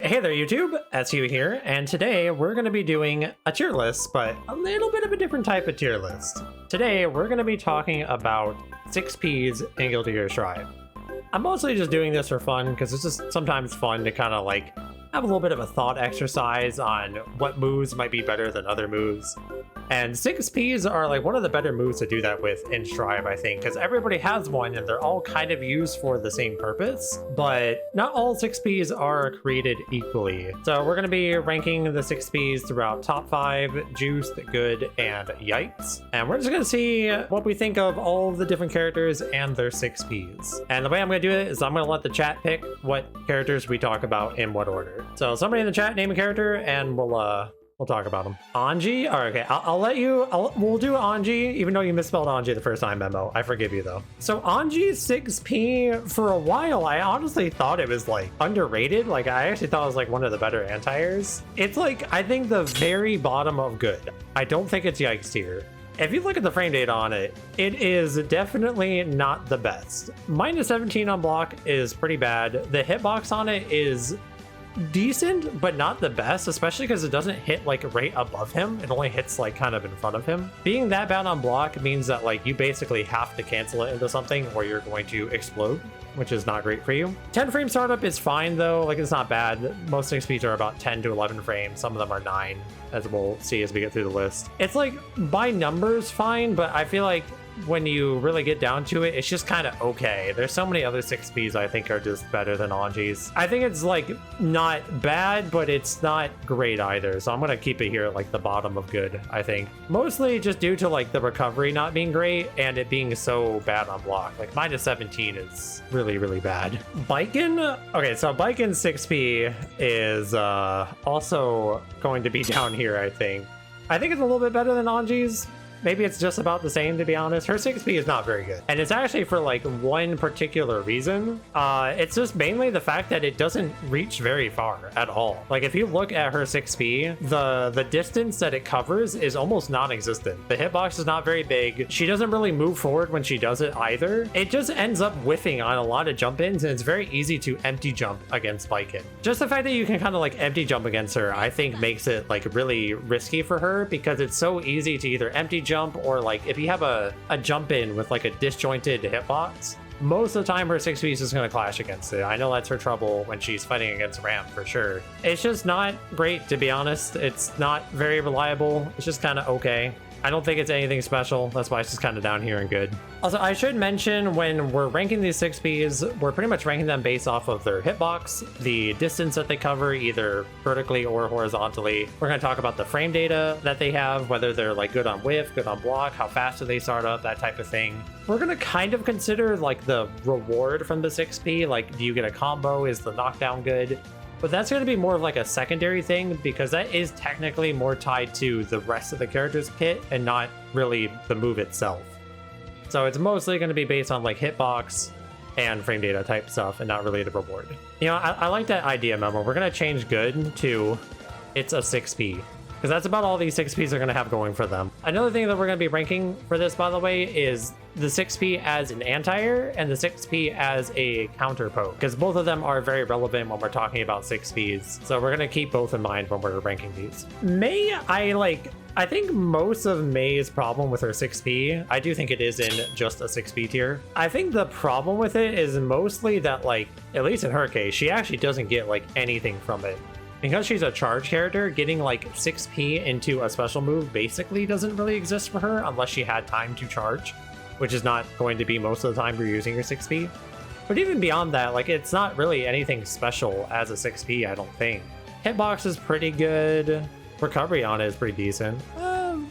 Hey there YouTube, SU here, and today we're going to be doing a tier list, but a little bit of a different type of tier list. Today we're going to be talking about 6Ps in Guilty Gear Strive. I'm mostly just doing this for fun, because it's just sometimes fun to kind of like have a little bit of a thought exercise on what moves might be better than other moves. And 6Ps are like one of the better moves to do that with in Strive, I think, because everybody has one and they're all kind of used for the same purpose, but not all 6Ps are created equally. So we're going to be ranking the 6Ps throughout top 5, juiced, good, and yikes. And we're just going to see what we think of all of the different characters and their 6Ps. And the way I'm going to do it is I'm going to let the chat pick what characters we talk about in what order. So somebody in the chat name a character and we'll talk about them. Anji? All right, okay, we'll do Anji, even though you misspelled Anji the first time, Memo. I forgive you though. So Anji's 6P, for a while, I honestly thought it was like underrated. Like I actually thought it was like one of the better anti-airs. It's like, I think the very bottom of good. I don't think it's yikes tier. If you look at the frame data on it, it is definitely not the best. Minus 17 on block is pretty bad. The hitbox on it is decent, but not the best, especially because it doesn't hit like right above him. It only hits like kind of in front of him. Being that bad on block means that like you basically have to cancel it into something or you're going to explode, which is not great for you. 10 frame startup is fine though, like it's not bad. Most 6Ps are about 10 to 11 frames. Some of them are 9, as we'll see as we get through the list. It's like by numbers fine, but I feel like when you really get down to it, it's just kind of okay. There's so many other 6Ps I think are just better than Anji's. I think it's like not bad, but it's not great either. So I'm gonna keep it here at like the bottom of good, I think. Mostly just due to like the recovery not being great and it being so bad on block. Like minus 17 is really, really bad. Baiken? Okay, so Baiken's 6P is also going to be down here, I think. I think it's a little bit better than Anji's. Maybe it's just about the same, to be honest. Her 6P is not very good. And it's actually for like one particular reason. It's just mainly the fact that it doesn't reach very far at all. Like if you look at her 6P, the distance that it covers is almost non-existent. The hitbox is not very big. She doesn't really move forward when she does it either. It just ends up whiffing on a lot of jump-ins, and it's very easy to empty jump against Baiken. Just the fact that you can kind of like empty jump against her, I think makes it like really risky for her, because it's so easy to either empty jump or like if you have a jump in with like a disjointed hitbox, most of the time her 6P is just going to clash against it. I know that's her trouble when she's fighting against Ram for sure. It's just not great, to be honest. It's not very reliable. It's just kind of okay. I don't think it's anything special. That's why it's just kind of down here and good. Also, I should mention when we're ranking these 6Ps, we're pretty much ranking them based off of their hitbox, the distance that they cover, either vertically or horizontally. We're going to talk about the frame data that they have, whether they're like good on whiff, good on block, how fast do they start up, that type of thing. We're going to kind of consider like the reward from the 6P, like do you get a combo, is the knockdown good? But that's going to be more of like a secondary thing, because that is technically more tied to the rest of the character's kit and not really the move itself. So it's mostly going to be based on like hitbox and frame data type stuff and not really the reward. You know, I like that idea, Memo. We're going to change good to it's a 6P, because that's about all these 6Ps are going to have going for them. Another thing that we're going to be ranking for this, by the way, is the 6P as an anti-air and the 6P as a counter poke, because both of them are very relevant when we're talking about 6Ps. So we're going to keep both in mind when we're ranking these. Mei, I think most of Mei's problem with her 6P, I do think it is in just a 6P tier. I think the problem with it is mostly that, like, at least in her case, she actually doesn't get like anything from it. Because she's a charge character, getting like 6P into a special move basically doesn't really exist for her unless she had time to charge, which is not going to be most of the time you're using your 6P. But even beyond that, like it's not really anything special as a 6P, I don't think. Hitbox is pretty good. Recovery on it is pretty decent.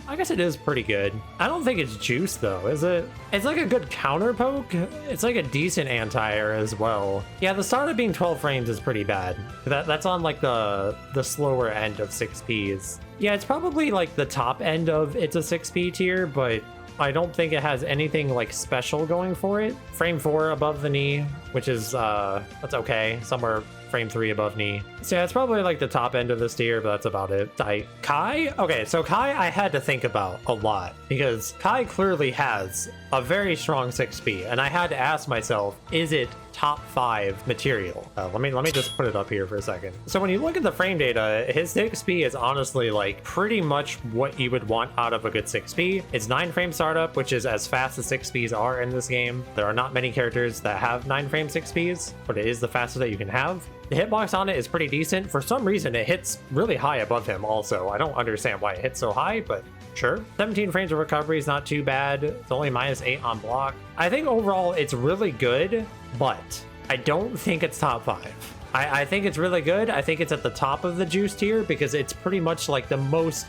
I guess it is pretty good. I don't think it's juice though, is it? It's like a good counter poke. It's like a decent anti-air as well. Yeah, the start of being 12 frames is pretty bad. That's on like the slower end of 6Ps. Yeah, it's probably like the top end of it's a 6P tier, but I don't think it has anything like special going for it. Frame 4 above the knee, which is that's okay. Somewhere frame 3 above knee. So yeah, it's probably like the top end of this tier, but that's about it. Ky? Okay, so Ky I had to think about a lot, because Ky clearly has a very strong 6P, and I had to ask myself, is it top 5 material. Let me just put it up here for a second. So when you look at the frame data, his 6P is honestly like pretty much what you would want out of a good 6P. It's 9 frame startup, which is as fast as 6Ps are in this game. There are not many characters that have 9 frame 6Ps, but it is the fastest that you can have. The hitbox on it is pretty decent. For some reason, it hits really high above him also. I don't understand why it hits so high, but sure. 17 frames of recovery is not too bad. It's only -8 on block. I think overall it's really good, but I don't think it's top 5. I think it's really good. I think it's at the top of the juice tier because it's pretty much like the most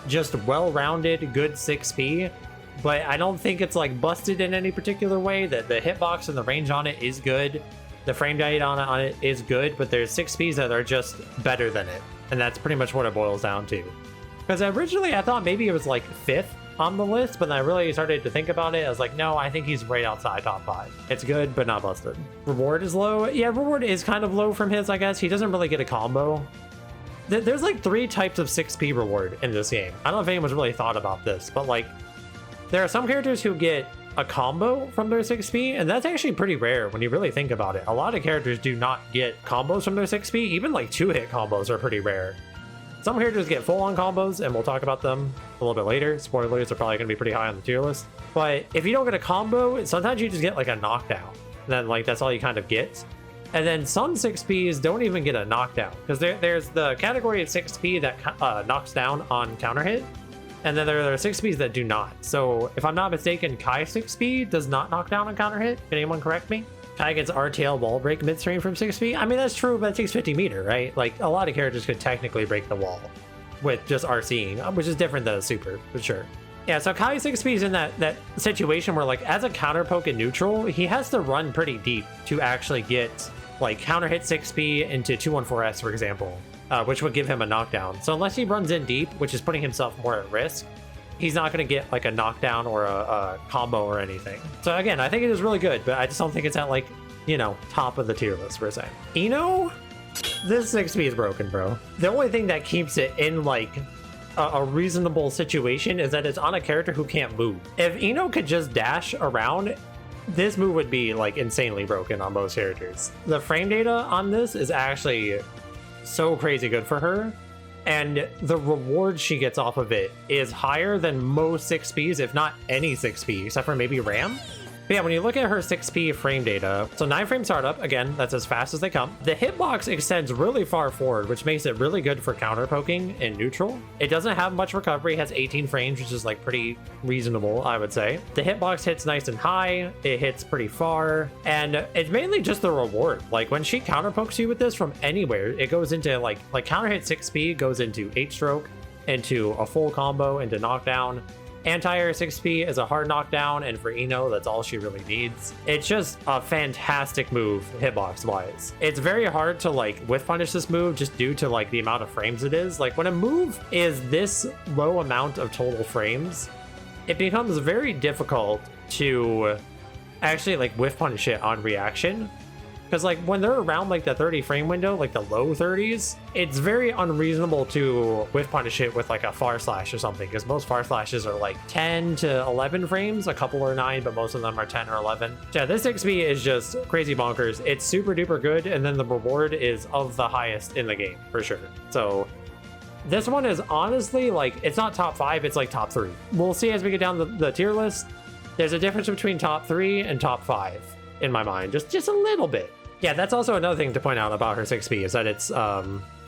just well-rounded good 6P, but I don't think it's like busted in any particular way. That the hitbox and the range on it is good. The frame rate on it is good, but there's 6Ps that are just better than it. And that's pretty much what it boils down to. Because originally I thought maybe it was like 5th on the list, but then I really started to think about it. I was like, no, I think he's right outside top 5. It's good, but not busted. Reward is low. Yeah, reward is kind of low from his, I guess. He doesn't really get a combo. There's like 3 types of 6P reward in this game. I don't know if anyone's really thought about this, but like there are some characters who get a combo from their 6P, and that's actually pretty rare when you really think about it. A lot of characters do not get combos from their 6P. Even like 2-hit combos are pretty rare. Some characters get full-on combos, and we'll talk about them a little bit later. Spoilers are probably going to be pretty high on the tier list. But if you don't get a combo, sometimes you just get like a knockdown. And then like that's all you kind of get. And then some 6Ps don't even get a knockdown, because there's the category of 6P that knocks down on counter hit, and then there are 6Ps that do not. So if I'm not mistaken, Ky 6P does not knock down on counter hit. Can anyone correct me? Ky gets RTL wall break midstream from 6P. I mean, that's true, but it takes 50 meter, right? Like a lot of characters could technically break the wall with just RCing, which is different than a super, for sure. Yeah, so Ky 6P is in that situation where like as a counter poke in neutral, he has to run pretty deep to actually get like counter hit 6P into 214S, for example, which would give him a knockdown. So unless he runs in deep, which is putting himself more at risk, he's not going to get like a knockdown or a combo or anything. So again, I think it is really good, but I just don't think it's at like, you know, top of the tier list per se. Eno, this 6P is broken, bro. The only thing that keeps it in like a reasonable situation is that it's on a character who can't move. If Eno could just dash around, this move would be like insanely broken on most characters. The frame data on this is actually so crazy good for her, and the reward she gets off of it is higher than most 6Ps, if not any 6P, except for maybe Ram. But yeah, when you look at her 6P frame data, so 9 frame startup, again, that's as fast as they come. The hitbox extends really far forward, which makes it really good for counter poking in neutral. It doesn't have much recovery, it has 18 frames, which is like pretty reasonable, I would say. The hitbox hits nice and high, it hits pretty far, and it's mainly just the reward. Like when she counter pokes you with this from anywhere, it goes into like counter hit 6P goes into 8 stroke, into a full combo, into knockdown. Anti-air 6P is a hard knockdown, and for Eno, that's all she really needs. It's just a fantastic move hitbox-wise. It's very hard to like whiff punish this move just due to like the amount of frames it is. Like when a move is this low amount of total frames, it becomes very difficult to actually like whiff punish it on reaction. Because like when they're around like the 30 frame window, like the low 30s, it's very unreasonable to whiff punish it with like a far slash or something, because most far slashes are like 10 to 11 frames. A couple are 9, but most of them are 10 or 11. So yeah, this 6B is just crazy bonkers. It's super duper good, and then the reward is of the highest in the game for sure. So this one is honestly like, it's not top 5, it's like top 3. We'll see as we get down the tier list. There's a difference between top 3 and top 5 in my mind, just a little bit. Yeah, that's also another thing to point out about her 6P is that it's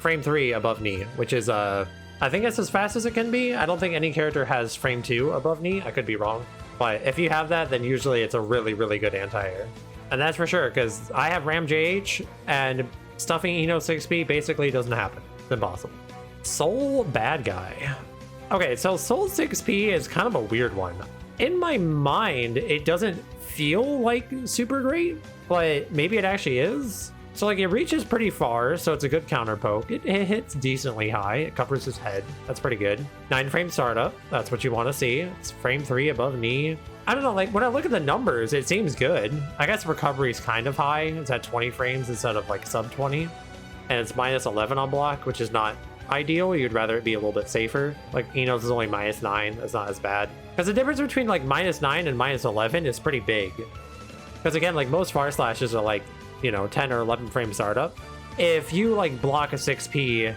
frame 3 above knee, which is I think it's as fast as it can be. I don't think any character has frame 2 above knee. I could be wrong, but if you have that, then usually it's a really, really good anti-air. And that's for sure, because I have Ram JH, and stuffing Eno 6P basically doesn't happen. It's impossible. Soul Badguy. Okay, so Soul 6P is kind of a weird one. In my mind, it doesn't feel like super great, but maybe it actually is. So like it reaches pretty far, so it's a good counter poke. It hits decently high. It covers his head. That's pretty good. 9 frame startup. That's what you want to see. It's frame 3 above knee. I don't know, like when I look at the numbers, it seems good. I guess recovery is kind of high. It's at 20 frames instead of like sub 20. And it's minus 11 on block, which is not ideal. You'd rather it be a little bit safer. Like Eno's is only minus 9. That's not as bad. Because the difference between like minus 9 and minus 11 is pretty big. Because again, like most far slashes are like you know, 10 or 11 frame startup. If you like block a 6p,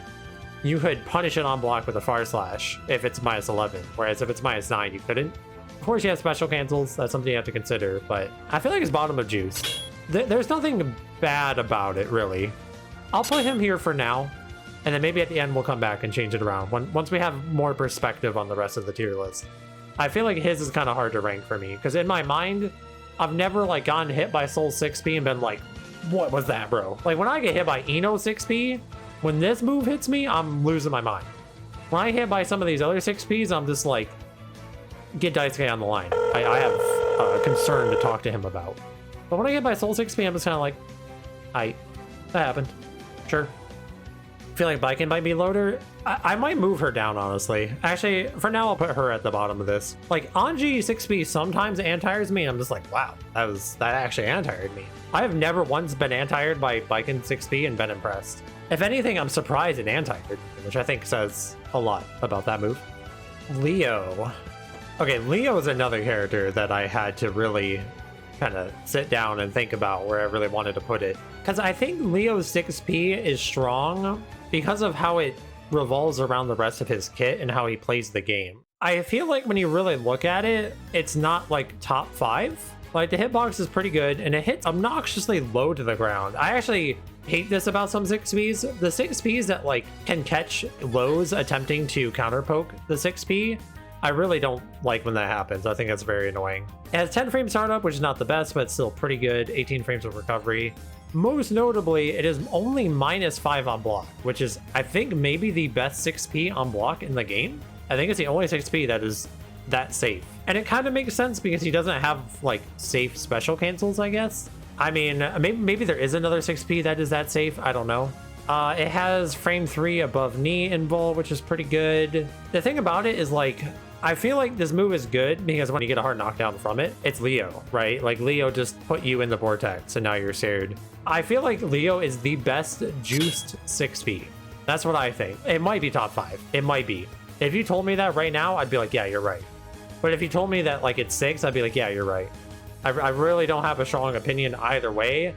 you could punish it on block with a far slash if it's minus 11, whereas if it's minus 9, you couldn't. Of course, you have special cancels. That's something you have to consider, but I feel like it's bottom of juice. There's nothing bad about it, really. I'll put him here for now, and then maybe at the end we'll come back and change it around once we have more perspective on the rest of the tier list. I feel like his is kind of hard to rank for me, because in my mind, I've never like gotten hit by Soul 6p and been like, what was that, bro? Like when I get hit by Eno 6p, when this move hits me, I'm losing my mind. When I hit by some of these other 6ps, I'm just like, get Daisuke on the line. I have a concern to talk to him about. But when I get by Soul 6p, I'm just kind of like, that happened. Sure. I feel like Baiken might be loader. I might move her down, honestly. Actually, for now, I'll put her at the bottom of this. Like, Anji 6p sometimes anti-tires me, and I'm just like, wow, that actually anti-tired me. I have never once been anti-tired by Baiken 6p and been impressed. If anything, I'm surprised it anti-tired, which I think says a lot about that move. Leo. Okay, Leo is another character that I had to really kind of sit down and think about where I really wanted to put it. Because I think Leo's 6p is strong because of how it revolves around the rest of his kit and how he plays the game. I feel like when you really look at it, it's not like top 5. Like the hitbox is pretty good and it hits obnoxiously low to the ground. I actually hate this about some 6ps. The 6ps that like can catch lows attempting to counter poke the 6p, I really don't like when that happens. I think that's very annoying. It has 10 frame startup, which is not the best, but it's still pretty good. 18 frames of recovery. Most notably, it is only -5 on block, which is, I think, maybe the best 6p on block in the game. I think it's the only 6p that is that safe. And it kind of makes sense because he doesn't have, like, safe special cancels, I guess. I mean, maybe there is another 6p that is that safe. I don't know. It has frame 3 above knee invul, which is pretty good. The thing about it is, like, I feel like this move is good because when you get a hard knockdown from it, it's Leo, right? Like Leo just put you in the vortex and now you're scared. I feel like Leo is the best juiced 6p. That's what I think. It might be top 5. It might be. If you told me that right now, I'd be like, yeah, you're right. But if you told me that like it's 6, I'd be like, yeah, you're right. I really don't have a strong opinion either way,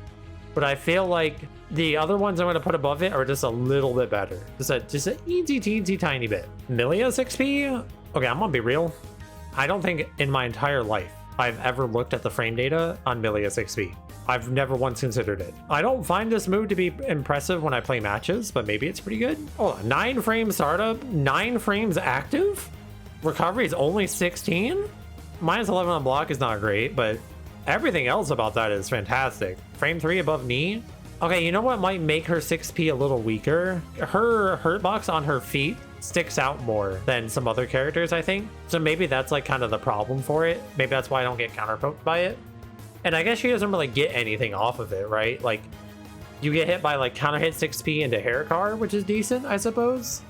but I feel like the other ones I'm going to put above it are just a little bit better. Just an teensy tiny bit. Millia 6p? Okay, I'm gonna be real. I don't think in my entire life I've ever looked at the frame data on Millia 6p. I've never once considered it. I don't find this move to be impressive when I play matches, but maybe it's pretty good. Hold on, 9 frame startup, 9 frames active? Recovery is only 16? -11 on block is not great, but everything else about that is fantastic. Frame 3 above knee? Okay, you know what might make her 6p a little weaker? Her hurt box on her feet sticks out more than some other characters, I think. So maybe that's like kind of the problem for it. Maybe that's why I don't get counter poked by it. And I guess she doesn't really get anything off of it, right? Like you get hit by like counter hit 6p into hair car, which is decent, I suppose.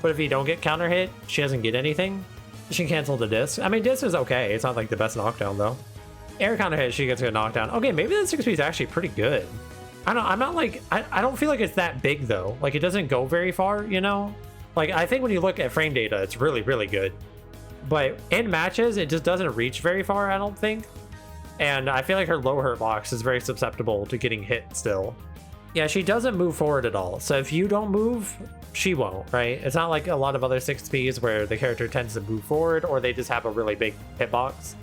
But if you don't get counter hit, she doesn't get anything. She can cancel the disc. I mean, disc is okay. It's not like the best knockdown though. Air counter hit, she gets a knockdown. Okay, maybe the 6p is actually pretty good. I don't feel like it's that big though. Like it doesn't go very far, you know? Like, I think when you look at frame data, it's really, really good. But in matches, it just doesn't reach very far, I don't think. And I feel like her low hurt box is very susceptible to getting hit still. Yeah, she doesn't move forward at all. So if you don't move, she won't, right? It's not like a lot of other 6ps where the character tends to move forward or they just have a really big hitbox.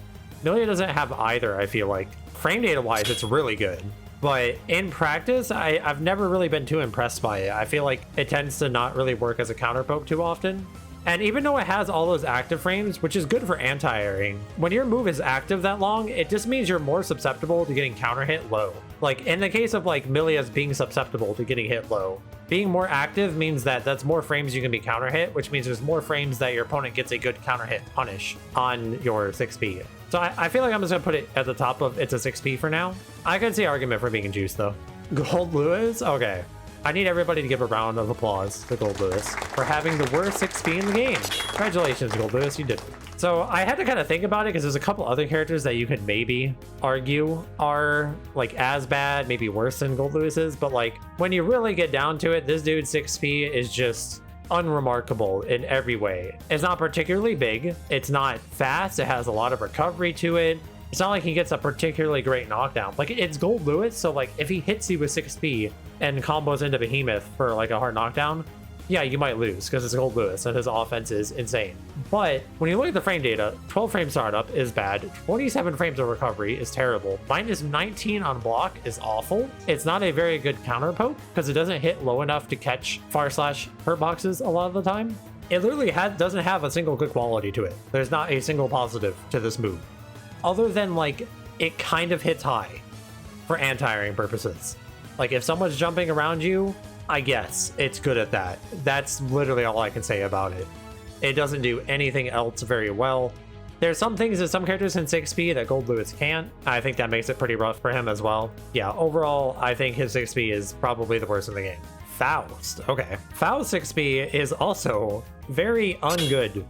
Millia doesn't have either, I feel like. Frame data-wise, it's really good. But in practice, I've never really been too impressed by it. I feel like it tends to not really work as a counter poke too often. And even though it has all those active frames, which is good for anti-airing, when your move is active that long, it just means you're more susceptible to getting counter hit low. Like in the case of like Millia's being susceptible to getting hit low, being more active means that that's more frames you can be counter hit, which means there's more frames that your opponent gets a good counter hit punish on your 6p. So I feel like I'm just gonna put it at the top of it's a 6p for now. I can see argument for being juiced though. Goldlewis? Okay. I need everybody to give a round of applause to Goldlewis for having the worst 6p in the game. Congratulations, Goldlewis, you did it. So I had to kind of think about it because there's a couple other characters that you could maybe argue are like as bad, maybe worse than Goldlewis is. But like when you really get down to it, this dude's 6p is just unremarkable in every way. It's not particularly big. It's not fast. It has a lot of recovery to it. It's not like he gets a particularly great knockdown. Like, it's Goldlewis, so like if he hits you with 6p and combos into Behemoth for like a hard knockdown, yeah, you might lose because it's Goldlewis and his offense is insane. But when you look at the frame data, 12 frame startup is bad, 27 frames of recovery is terrible, minus 19 on block is awful. It's not a very good counter poke because it doesn't hit low enough to catch far slash hurt boxes a lot of the time. It literally doesn't have a single good quality to it. There's not a single positive to this move, other than like it kind of hits high for anti-airing purposes. Like if someone's jumping around you, I guess it's good at that. That's literally all I can say about it. It doesn't do anything else very well. There's some things that some characters in 6p that Goldlewis can't. I think that makes it pretty rough for him as well. Yeah, overall, I think his 6p is probably the worst in the game. Faust. Okay. Faust 6p is also very ungood.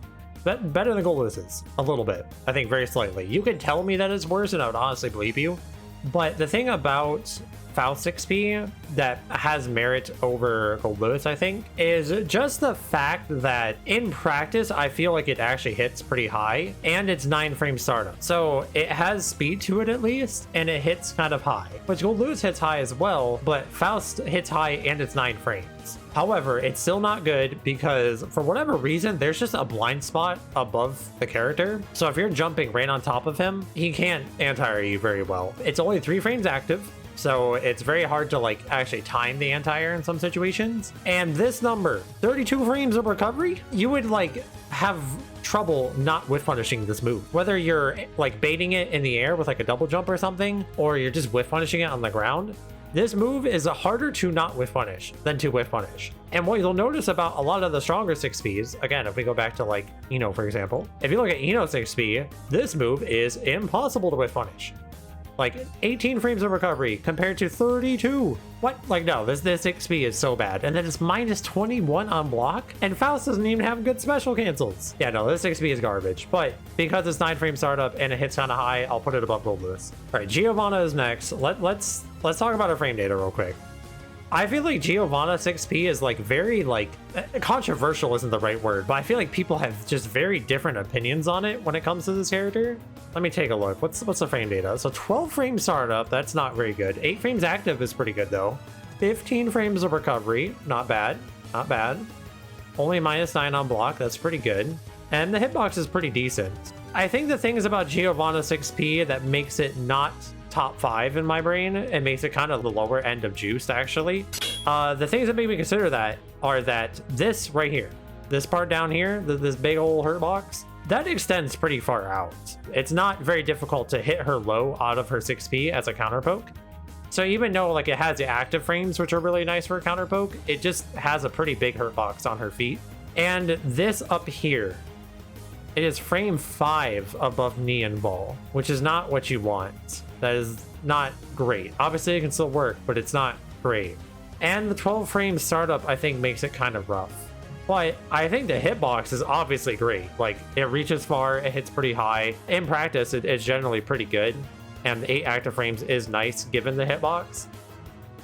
But better than Goldlewis's. A little bit. I think very slightly. You could tell me that it's worse and I would honestly believe you. But the thing about Faust 6p that has merit over Goldlewis, I think, is just the fact that in practice, I feel like it actually hits pretty high and it's 9 frame startup. So it has speed to it at least, and it hits kind of high, which Goldlewis hits high as well, but Faust hits high and it's 9 frames. However, it's still not good because for whatever reason, there's just a blind spot above the character. So if you're jumping right on top of him, he can't anti-air you very well. It's only 3 frames active, so it's very hard to like actually time the anti-air in some situations. And this number, 32 frames of recovery, you would like have trouble not whiff punishing this move. Whether you're like baiting it in the air with like a double jump or something, or you're just whiff punishing it on the ground, this move is harder to not whiff punish than to whiff punish. And what you'll notice about a lot of the stronger 6Ps, again, if we go back to like Eno, for example, if you look at Eno 6P, this move is impossible to whiff punish. Like 18 frames of recovery compared to 32. What? Like, no, this 6p is so bad. And then it's minus 21 on block, and Faust doesn't even have good special cancels. Yeah, no, this 6p is garbage. But because it's 9 frame startup and it hits kind of high, I'll put it above Goldlewis. All right, Giovanna is next. Let's talk about her frame data real quick. I feel like Giovanna 6p is like very like controversial isn't the right word, but I feel like people have just very different opinions on it when it comes to this character. Let me take a look. What's the frame data? So 12 frames startup, that's not very good. 8 frames active is pretty good though. 15 frames of recovery, not bad, not bad. Only minus 9 on block, that's pretty good. And the hitbox is pretty decent. I think the things about Giovanna 6p that makes it not top 5 in my brain and makes it kind of the lower end of juiced actually. The things that make me consider that are that this right here, this part down here, this big old hurt box, that extends pretty far out. It's not very difficult to hit her low out of her 6p as a counter poke. So even though like it has the active frames, which are really nice for a counter poke, it just has a pretty big hurt box on her feet. And this up here, it is frame 5 above knee and ball, which is not what you want. That is not great. Obviously it can still work, but it's not great. And the 12 frame startup, I think, makes it kind of rough. But I think the hitbox is obviously great. Like, it reaches far, it hits pretty high. In practice, it's generally pretty good. And the 8 active frames is nice given the hitbox.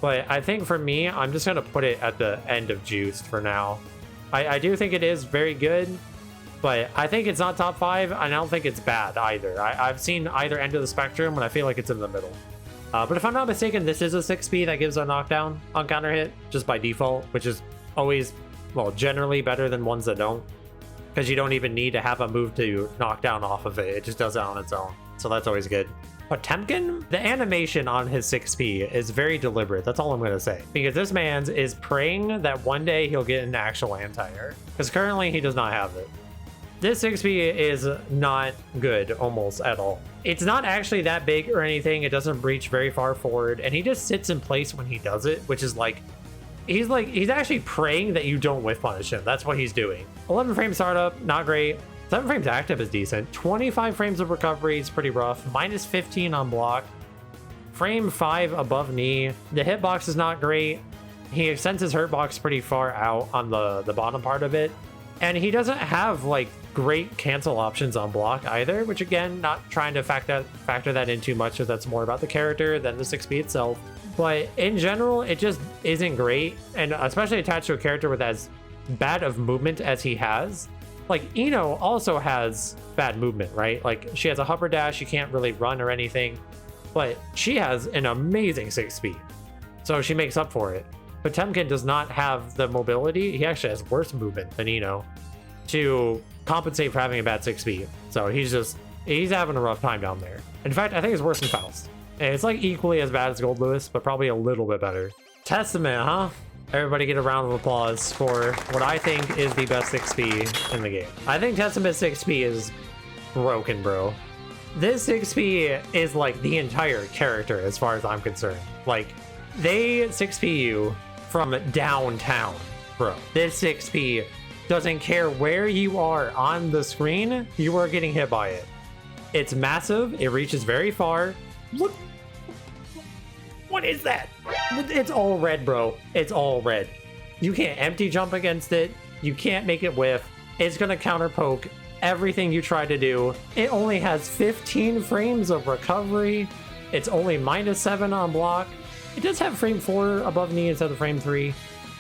But I think for me, I'm just going to put it at the end of juiced for now. I do think it is very good, but I think it's not top 5, and I don't think it's bad either. I've seen either end of the spectrum, and I feel like it's in the middle. But if I'm not mistaken, this is a 6p that gives a knockdown on counter hit, just by default, which is always, well, generally better than ones that don't, because you don't even need to have a move to knock down off of it. It just does it on its own, so that's always good. Potemkin, the animation on his 6p is very deliberate. That's all I'm going to say, because this man's is praying that one day he'll get an actual anti-air, because currently he does not have it. This 6p is not good almost at all. It's not actually that big or anything. It doesn't reach very far forward, and he just sits in place when he does it, which is like he's actually praying that you don't whiff punish him. That's what he's doing. 11 frame startup, not great. 7 frames active is decent. 25 frames of recovery is pretty rough. Minus 15 on block. Frame 5 above knee. The hitbox is not great. He extends his hurt box pretty far out on the bottom part of it. And he doesn't have like great cancel options on block either, which again, not trying to factor that in too much, because that's more about the character than the 6p itself. But in general, it just isn't great. And especially attached to a character with as bad of movement as he has, Like, Ino also has bad movement, right? Like, she has a hover dash, she can't really run or anything, but she has an amazing 6 speed. So she makes up for it. Potemkin does not have the mobility. He actually has worse movement than Ino to compensate for having a bad 6 speed. So he's having a rough time down there. In fact, I think it's worse than Faust. And it's like equally as bad as Goldlewis, but probably a little bit better. Testament, huh? Everybody get a round of applause for what I think is the best 6P in the game. I think Testament 6P is broken, bro. This 6P is like the entire character as far as I'm concerned. Like, they 6P you from downtown, bro. This 6P doesn't care where you are on the screen, you are getting hit by it. It's massive, it reaches very far. Look, what is that? It's all red, bro. It's all red. You can't empty jump against it. You can't make it whiff. It's gonna counter poke everything you try to do. It only has 15 frames of recovery. It's only -7 on block. It does have frame 4 above knee instead of frame 3.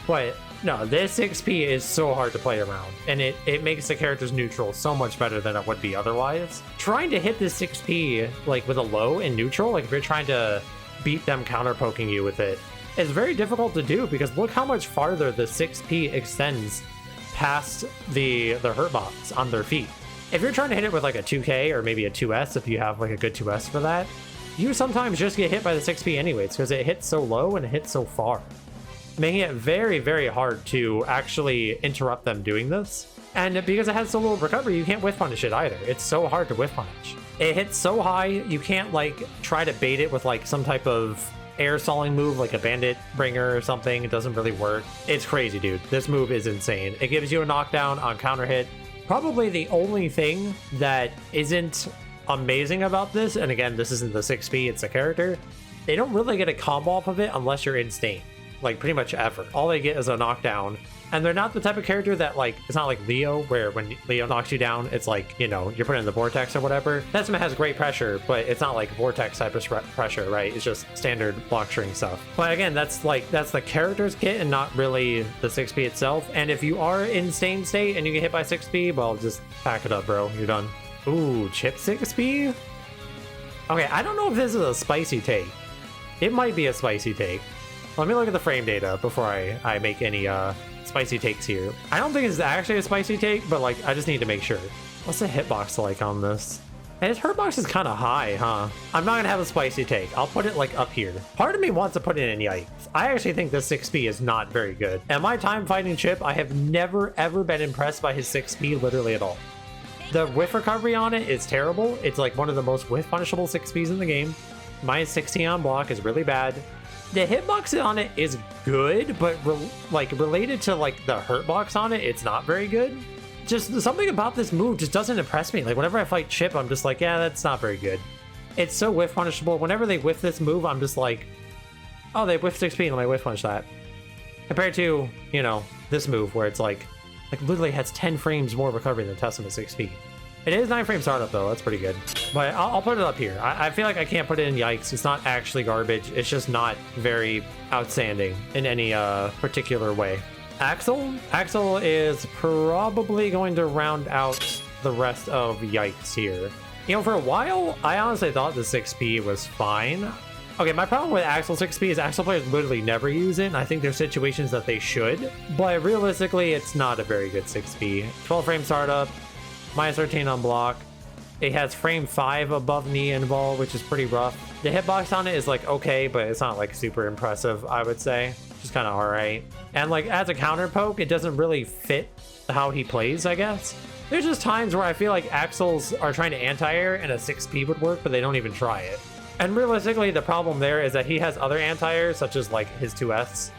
But no, this 6P is so hard to play around. And it makes the characters neutral so much better than it would be otherwise. Trying to hit this 6P like with a low in neutral, like if you're trying to beat them counter poking you with it, is very difficult to do because look how much farther the 6P extends past the hurt box on their feet. If you're trying to hit it with like a 2K or maybe a 2S, if you have like a good 2S for that, you sometimes just get hit by the 6P anyways because it hits so low and it hits so far, making it very, very hard to actually interrupt them doing this. And because it has so little recovery, you can't whiff punish it either. It's so hard to whiff punish. It hits so high, you can't like try to bait it with like some type of air stalling move like a bandit bringer or something. It doesn't really work. It's crazy, dude. This move is insane. It gives you a knockdown on counter hit. Probably the only thing that isn't amazing about this, and again, this isn't the 6P, it's the character, they don't really get a combo off of it unless you're in stain. Like pretty much ever. All they get is a knockdown. And they're not the type of character that like, it's not like Leo, where when Leo knocks you down, it's like, you know, you're put in the vortex or whatever. Testament has great pressure, but it's not like vortex type of pressure, right? It's just standard block string stuff. But again, that's the character's kit and not really the 6P itself. And if you are in stain state and you get hit by 6P, well, just pack it up, bro. You're done. Ooh, chip 6P? Okay, I don't know if this is a spicy take. It might be a spicy take. Let me look at the frame data before I make any spicy takes here. I don't think it's actually a spicy take, but like I just need to make sure. What's the hitbox like on this? And his hurtbox is kind of high, huh? I'm not gonna have a spicy take. I'll put it like up here. Part of me wants to put it in yikes. I actually think this 6P is not very good. At my time fighting Chip, I have never ever been impressed by his 6P literally at all. The whiff recovery on it is terrible. It's like one of the most whiff punishable 6Ps in the game. -16 on block is really bad. The hitbox on it is good, but related to like the hurtbox on it, it's not very good. Just something about this move just doesn't impress me. Like whenever I fight Chip, I'm just like, yeah, that's not very good. It's so whiff punishable. Whenever they whiff this move, I'm just like, oh, they whiff 6P, let me whiff punish that. Compared to, you know, this move where it's like literally has 10 frames more recovery than Testament 6P. It is 9 frame startup though, that's pretty good. But I'll put it up here. I feel like I can't put it in yikes. It's not actually garbage. It's just not very outstanding in any particular way. Axel? Axel is probably going to round out the rest of yikes here. You know, for a while, I honestly thought the 6P was fine. Okay, my problem with Axel 6P is Axel players literally never use it, and I think there's situations that they should. But realistically, it's not a very good 6P. 12 frame startup. -13 on block. It has frame 5 above knee and ball, which is pretty rough. The hitbox on it is like okay, but it's not like super impressive, I would say. Just kind of alright. And like as a counter poke, it doesn't really fit how he plays, I guess. There's just times where I feel like Axels are trying to anti-air and a 6P would work, but they don't even try it. And realistically, the problem there is that he has other anti-airs, such as like his 2S,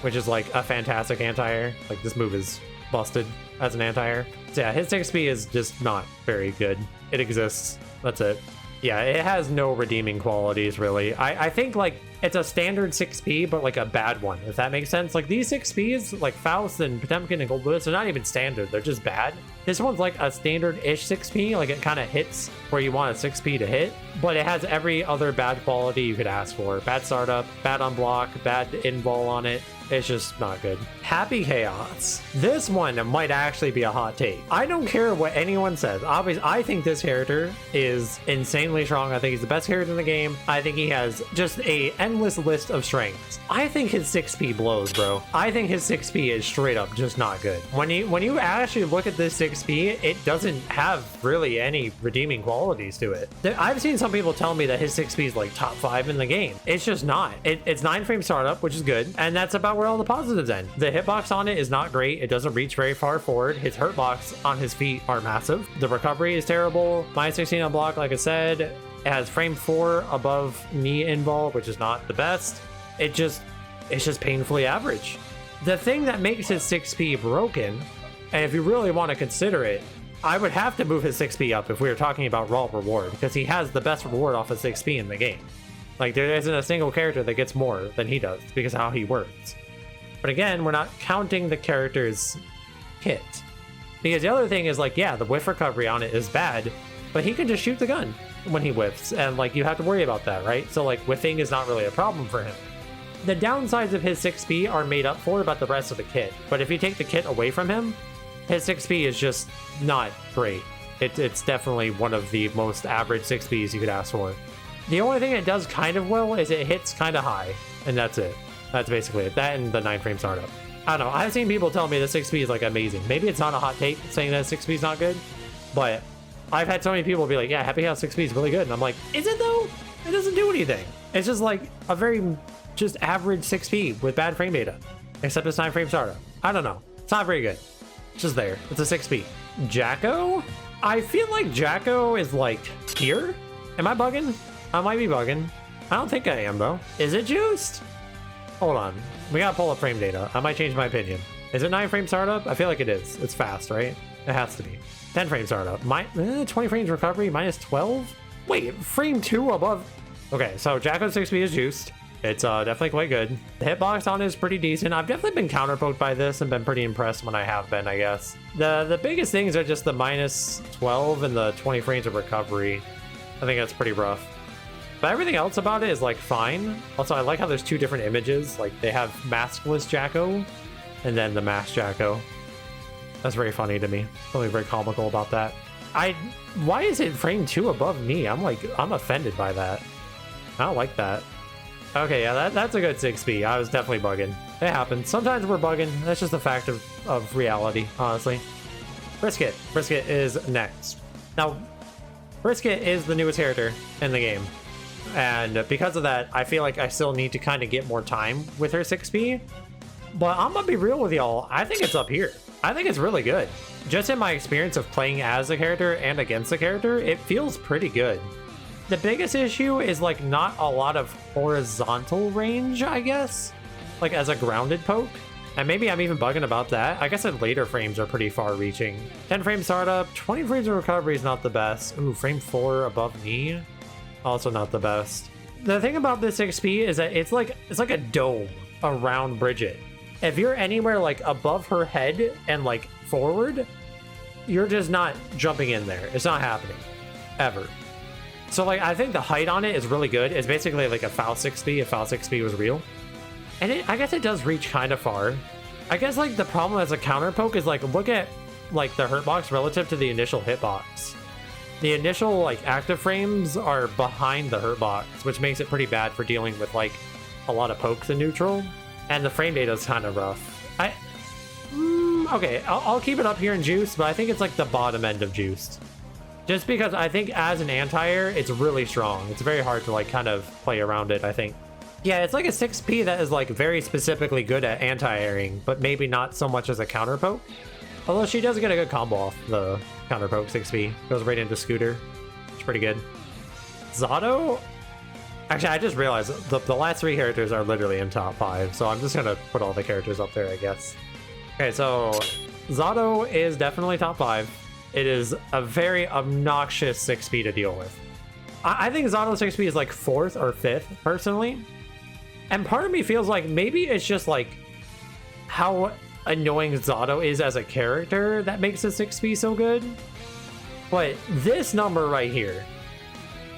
which is like a fantastic anti-air. Like this move is busted as an anti-air. So yeah, his 6P is just not very good. It exists. That's it. Yeah, it has no redeeming qualities, really. I think, like, it's a standard 6P, but, like, a bad one, if that makes sense. Like, these 6Ps, like Faust and Potemkin and Goldlewis, they're not even standard. They're just bad. This one's, like, a standard-ish 6P. Like, it kind of hits where you want a 6P to hit, but it has every other bad quality you could ask for. Bad startup, bad on block, bad invul on it. It's just not good. Happy Chaos. This one might actually be a hot take. I don't care what anyone says. Obviously, I think this character is insanely strong. I think he's the best character in the game. I think he has just a endless list of strengths. I think his 6p blows, bro. I think his 6p is straight up just not good. When you actually look at this 6p, it doesn't have really any redeeming qualities to it. I've seen some people tell me that his 6p is like top 5 in the game. It's just not. It's 9-frame startup, which is good, and that's about where all the positives end. The hitbox on it is not great. It doesn't reach very far forward. His hurt box on his feet are massive. The recovery is terrible. -16 on block, like I said. It has frame 4 above knee invul, which is not the best. It's just painfully average. The thing that makes his 6p broken, and if you really want to consider it, I would have to move his 6p up if we were talking about raw reward, because he has the best reward off of 6p in the game. Like, there isn't a single character that gets more than he does because of how he works. But again, we're not counting the character's hit. Because the other thing is, like, yeah, the whiff recovery on it is bad, but he can just shoot the gun when he whiffs, and, like, you have to worry about that, right? So, like, whiffing is not really a problem for him. The downsides of his 6p are made up for by the rest of the kit, but if you take the kit away from him, his 6p is just not great. It's definitely one of the most average 6ps you could ask for. The only thing it does kind of well is it hits kind of high, and that's it. That's basically it. That and the 9-frame startup. I don't know. I've seen people tell me the 6p is like amazing. Maybe it's not a hot take saying that 6p is not good, but I've had so many people be like, yeah, Happy House 6p is really good. And I'm like, is it though? It doesn't do anything. It's just like a very just average 6p with bad frame data, except it's 9-frame startup. I don't know. It's not very good. It's just there. It's a 6p. Jacko? I feel like Jacko is like here. Am I bugging? I might be bugging. I don't think I am though. Is it juiced? Hold on. We gotta pull up frame data. I might change my opinion. Is it 9-frame startup? I feel like it is. It's fast, right? It has to be. 10-frame startup. 20 frames recovery, -12? Wait, frame 2 above. Okay, so Jacko 6p is juiced. It's definitely quite good. The hitbox on it is pretty decent. I've definitely been counterpoked by this and been pretty impressed when I have been, I guess. The biggest things are just the -12 and the 20 frames of recovery. I think that's pretty rough. But everything else about it is like fine. Also, I like how there's 2 different images. Like they have maskless Jacko and then the masked Jacko. That's very funny to me. Something very comical about that. Why is it frame 2 above knee? I'm offended by that. I don't like that. Okay, yeah, that's a good 6p. I was definitely bugging. It happens. Sometimes we're bugging. That's just a fact of reality, honestly. Brisket. Brisket is next. Now, Brisket is the newest character in the game. And because of that, I feel like I still need to kind of get more time with her 6p. But I'm gonna be real with y'all. I think it's up here. I think it's really good. Just in my experience of playing as a character and against a character, it feels pretty good. The biggest issue is like not a lot of horizontal range, I guess, like as a grounded poke. And maybe I'm even bugging about that. I guess the later frames are pretty far reaching. 10-frame startup, 20 frames of recovery is not the best. Ooh, frame 4 above knee, also not the best. The thing about this 6p is that it's like a dome around Bridget. If you're anywhere like above her head and like forward, you're just not jumping in there. It's not happening ever. So like I think the height on it is really good. It's basically like a Faust 6p if Faust 6p was real. And I guess it does reach kind of far. I guess like the problem as a counter poke is like look at like the hurt box relative to the initial hitbox. The initial like active frames are behind the hurt box, which makes it pretty bad for dealing with like a lot of pokes in neutral. And the frame data is kind of rough. Okay, I'll keep it up here in juice, but I think it's like the bottom end of juiced. Just because I think as an anti-air, it's really strong. It's very hard to like kind of play around it, I think. Yeah, it's like a 6p that is like very specifically good at anti-airing, but maybe not so much as a counter poke. Although she does get a good combo off the counter poke 6p. Goes right into Scooter. It's pretty good. Zato? Actually, I just realized the last 3 characters are literally in top 5, so I'm just gonna put all the characters up there, I guess. Okay, so Zato is definitely top 5. It is a very obnoxious 6p to deal with. I think Zato 6p is like 4th or 5th, personally. And part of me feels like maybe it's just like how annoying Zato is as a character that makes the 6p so good. But this number right here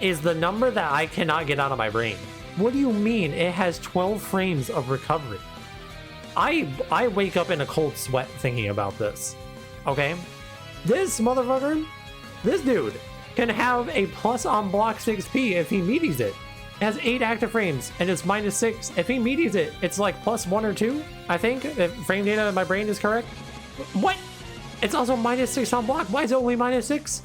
is the number that I cannot get out of my brain. What do you mean it has 12 frames of recovery? I wake up in a cold sweat thinking about this. Okay? This motherfucker, this dude can have a plus on block 6p if he meaties it. It has 8 active frames and it's -6. If he meaties it, it's like +1 or 2, I think, if frame data in my brain is correct. What? It's also -6 on block. Why is it only -6?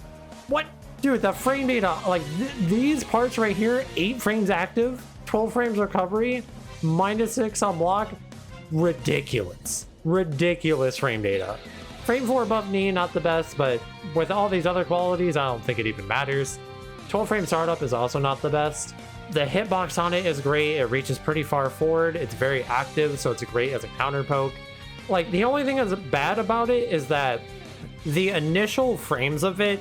What? Dude, the frame data, like these parts right here, 8 frames active, 12 frames recovery, -6 on block. Ridiculous. Ridiculous frame data. Frame 4 above knee, not the best, but with all these other qualities, I don't think it even matters. 12 frame startup is also not the best. The hitbox on it is great. It reaches pretty far forward. It's very active, so it's great as a counter poke. Like, the only thing that's bad about it is that the initial frames of it,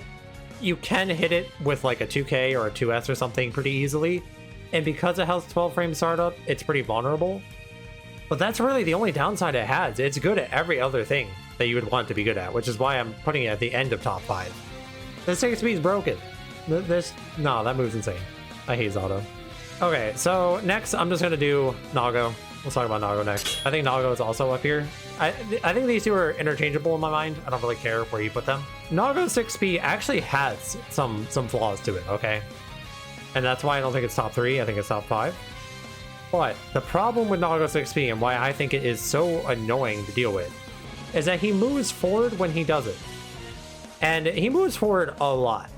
you can hit it with like a 2K or a 2S or something pretty easily. And because it has 12 frame startup, it's pretty vulnerable. But that's really the only downside it has. It's good at every other thing that you would want it to be good at, which is why I'm putting it at the end of top 5. The 6p is broken. No, that move's insane. I hate Zato. Okay, so next I'm just gonna do Nago. We'll talk about Nago next. I think Nago is also up here. I think these two are interchangeable in my mind. I don't really care where you put them. Nago 6p actually has some flaws to it, okay? And that's why I don't think it's top 3. I think it's top 5. But the problem with Nago 6p and why I think it is so annoying to deal with is that he moves forward when he does it. And he moves forward a lot.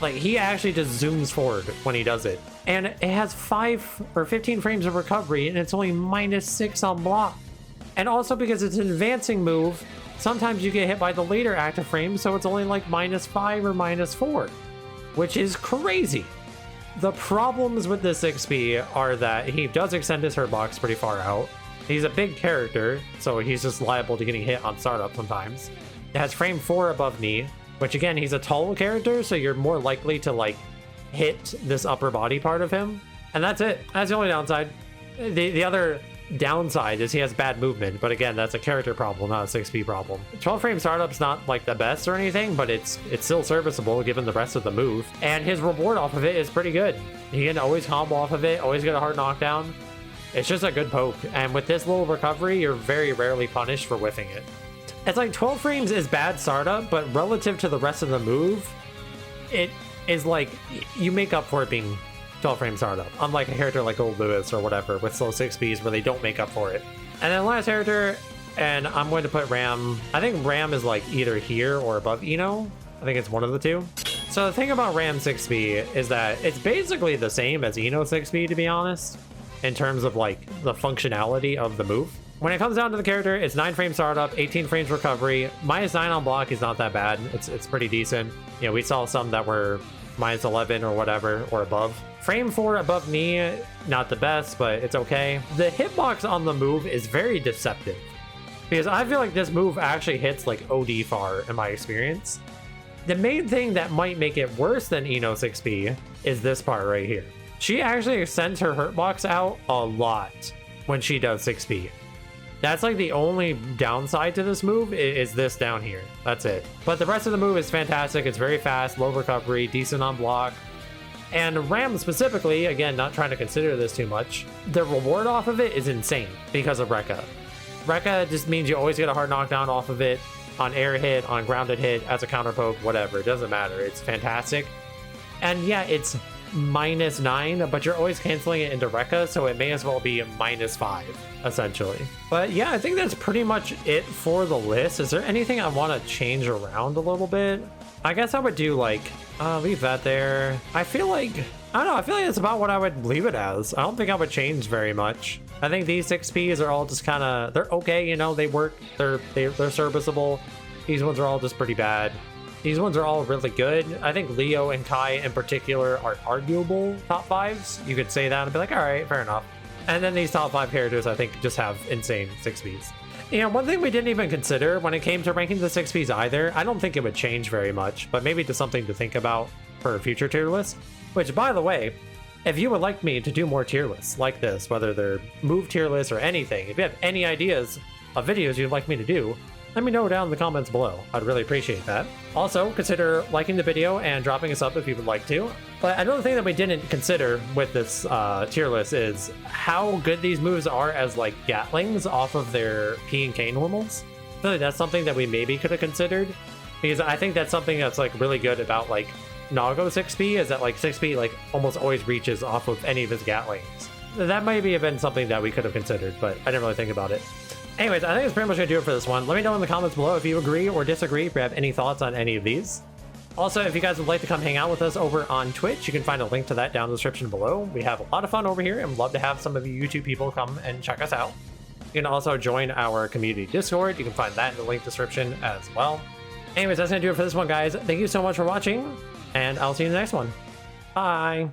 Like, he actually just zooms forward when he does it. And it has 5 or 15 frames of recovery, and it's only -6 on block. And also because it's an advancing move, sometimes you get hit by the later active frame, so it's only like -5 or -4, which is crazy. The problems with the 6p are that he does extend his hurt box pretty far out. He's a big character, so he's just liable to getting hit on startup sometimes. It has frame 4 above knee, which again, he's a tall character, so you're more likely to like hit this upper body part of him. And that's it. That's the only downside. The other downside is he has bad movement, but again, that's a character problem, not a 6p problem. 12 frame startup's not like the best or anything, but it's still serviceable given the rest of the move. And his reward off of it is pretty good. He can always combo off of it, always get a hard knockdown. It's just a good poke. And with this little recovery, you're very rarely punished for whiffing it. It's like 12 frames is bad startup, but relative to the rest of the move, it is like you make up for it being 12 frame startup, unlike a character like Goldlewis or whatever with slow 6Ps where they don't make up for it. And then last character, and I'm going to put Ram. I think Ram is like either here or above Eno. I think it's one of the two. So the thing about Ram 6P is that it's basically the same as Eno 6P, to be honest, in terms of like the functionality of the move. When it comes down to the character, it's 9 frame startup, 18 frames recovery, -9 on block is not that bad. It's pretty decent. You know, we saw some that were -11 or whatever, or above. Frame 4 above knee, not the best, but it's okay. The hitbox on the move is very deceptive, because I feel like this move actually hits like OD far in my experience. The main thing that might make it worse than Eno 6P is this part right here. She actually extends her hurt box out a lot when she does 6P. That's like the only downside to this move is this down here. That's it. But the rest of the move is fantastic. It's very fast, low recovery, decent on block. And Ram specifically, again, not trying to consider this too much, the reward off of it is insane because of Rekka. Rekka just means you always get a hard knockdown off of it on air hit, on grounded hit, as a counter poke, whatever. It doesn't matter. It's fantastic. And yeah, it's -9, but you're always canceling it into Rekka, so it may as well be -5, essentially. But yeah, I think that's pretty much it for the list. Is there anything I want to change around a little bit? I guess I would do like, leave that there. I feel like, I don't know, I feel like it's about what I would leave it as. I don't think I would change very much. I think these 6Ps are all just kind of, they're okay, you know, they work, they're serviceable. These ones are all just pretty bad. These ones are all really good. I think Leo and Ky in particular are arguable top 5s. You could say that and be like, all right, fair enough. And then these top 5 characters, I think, just have insane 6Ps. You know, one thing we didn't even consider when it came to ranking the 6Ps either, I don't think it would change very much, but maybe just something to think about for a future tier list. Which, by the way, if you would like me to do more tier lists like this, whether they're move tier lists or anything, if you have any ideas of videos you'd like me to do, let me know down in the comments below. I'd really appreciate that. Also, consider liking the video and dropping us up if you would like to. But another thing that we didn't consider with this tier list is how good these moves are as like Gatlings off of their P and K normals. I feel like that's something that we maybe could have considered, because I think that's something that's like really good about like Nago 6P, is that like 6P like almost always reaches off of any of his Gatlings. That maybe have been something that we could have considered, but I didn't really think about it. Anyways, I think that's pretty much gonna do it for this one. Let me know in the comments below if you agree or disagree, if you have any thoughts on any of these. Also, if you guys would like to come hang out with us over on Twitch, you can find a link to that down in the description below. We have a lot of fun over here and would love to have some of you YouTube people come and check us out. You can also join our community Discord. You can find that in the link description as well. Anyways, that's gonna do it for this one, guys. Thank you so much for watching, and I'll see you in the next one. Bye!